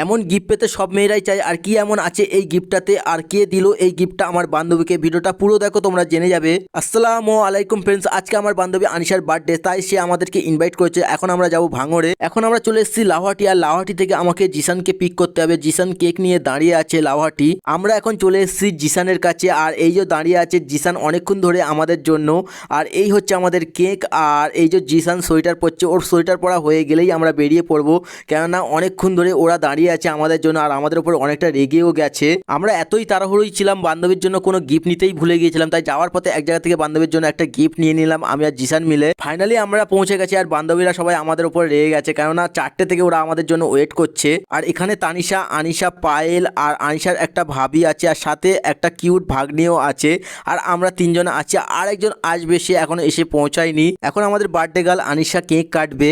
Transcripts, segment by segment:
এমন গিফট পেতে সব মেয়েরাই চায়, আর কি এমন আছে এই গিফটটাতে, আর কে দিল এই গিফটটা আমার বান্ধবীকে, ভিডিওটা পুরো দেখো তোমরা জেনে যাবে। আসসালামু আলাইকুম ফ্রেন্ডস, আজকে আমার বান্ধবী আনিশার বার্থডে, তাই সে আমাদেরকে ইনভাইট করেছে। এখন আমরা যাব ভাঙড়ে। এখন আমরা চলে এসেছি লাউহাটি, আর লাউহাটি থেকে আমাকে জিসানকে পিক করতে হবে। জিসান কেক নিয়ে দাঁড়িয়ে আছে লাউহাটি। আমরা এখন চলে এসেছি জিসানের কাছে, আর এই যে দাঁড়িয়ে আছে জিসান অনেকক্ষণ ধরে আমাদের জন্য। আর এই হচ্ছে আমাদের কেক, আর এই যে জিসান সোয়েটার পরছে, ওর সোয়েটার পরা হয়ে গেলেই আমরা বেরিয়ে পড়বো, কেননা অনেকক্ষণ ধরে ওরা দাঁড়িয়ে আছে আমাদের জন্য, আর আমাদের উপর অনেকটা রেগেও গেছে। আমরা এতই তাড়াহুড়োই ছিলাম, বান্ধবীর জন্য কোনো গিফট নিতেই ভুলে গিয়েছিলাম, তাই যাওয়ার পথে এক জায়গা থেকে বান্ধবীর জন্য একটা গিফট নিয়ে নিলাম আমি আর জিসান মিলে। ফাইনালি আমরা পৌঁছে গেছি, আর বান্ধবীরা সবাই আমাদের উপর রেগে গেছে, কেননা 4টে থেকে ওরা আমাদের জন্য ওয়েট করছে। আর এখানে তানিশা, আনিশা, পায়েল আর আনিশার একটা ভাবি আছে, আর সাথে একটা কিউট ভাগ্নিও আছে, আর আমরা 3জন আছি। আর একজন আসবে, সে এখনো এসে পৌঁছায়নি। এখন আমাদের বার্থডে গার্ল আনিশা কেক কাটবে।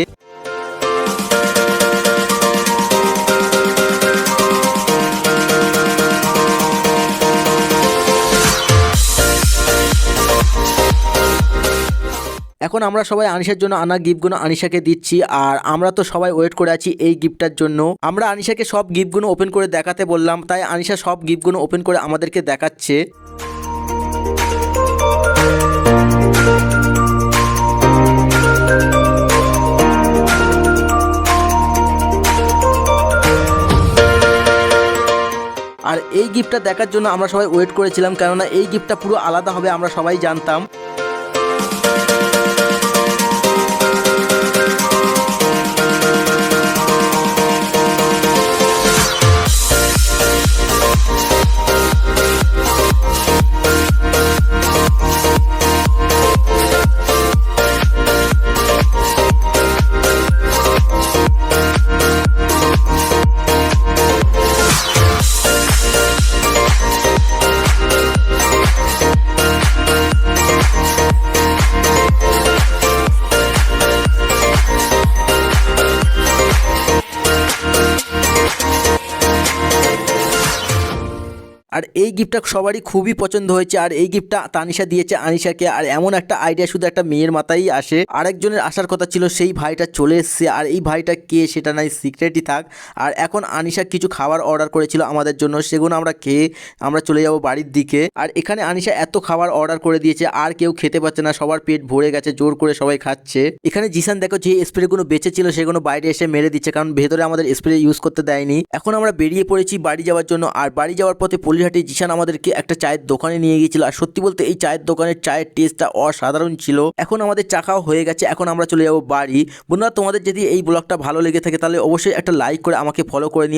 এখন আমরা সবাই আনিশার জন্য আনা গিফটগুলো আনিশাকে দিচ্ছি, আর আমরা তো সবাই ওয়েট করে আছি এই গিফটটার জন্য। আমরা আনিশাকে সব গিফটগুলো ওপেন করে দেখাতে বললাম, তাই আনিশা সব গিফটগুলো ওপেন করে আমাদেরকে দেখাচ্ছে। আর এই গিফটটা দেখার জন্য আমরা সবাই ওয়েট করেছিলাম, কেননা এই গিফটটা পুরো আলাদা হবে, আমরা সবাই জানতাম। আর এই গিফটটা সবারই খুবই পছন্দ হয়েছে, আর এই গিফটটা তানিশা দিয়েছে আনিশাকে। আর এমন একটা আইডিয়া শুধু একটা মেয়ের মাথায় আসে। আরেকজনের আসার কথা ছিল, সেই ভাইটা চলে এসছে, আর এই ভাইটা কে সেটা নাই সিক্রেটই থাক। আর এখন আনিশা কিছু খাবার অর্ডার করেছিল আমাদের জন্য, সেগুলো আমরা খেয়ে আমরা চলে যাব বাড়ির দিকে। আর এখানে আনিশা এত খাবার অর্ডার করে দিয়েছে, আর কেউ খেতে পারছে না, সবার পেট ভরে গেছে, জোর করে সবাই খাচ্ছে। এখানে জিসান দেখো যে স্প্রেগুলো বেঁচে ছিল সেগুলো বাইরে এসে মেরে দিচ্ছে, কারণ ভেতরে আমাদের স্প্রে ইউজ করতে দেয়নি। এখন আমরা বেরিয়ে পড়েছি বাড়ি যাওয়ার জন্য। আর বাড়ি যাওয়ার পথে পলিহাটে জিসান আমাদেরকে একটা চায়ের দোকানে নিয়ে গিয়েছিল, আর সত্যি বলতে এই চায়ের দোকানের চায়ের টেস্টটা অসাধারণ ছিল। এখন আমাদের চা খাওয়া হয়ে গেছে, এখন আমরা চলে যাবো বাড়ি। বন্ধুরা, তোমাদের যদি এই ব্লগটা ভালো লেগে থাকে তাহলে অবশ্যই একটা লাইক করে আমাকে ফলো করে নিও।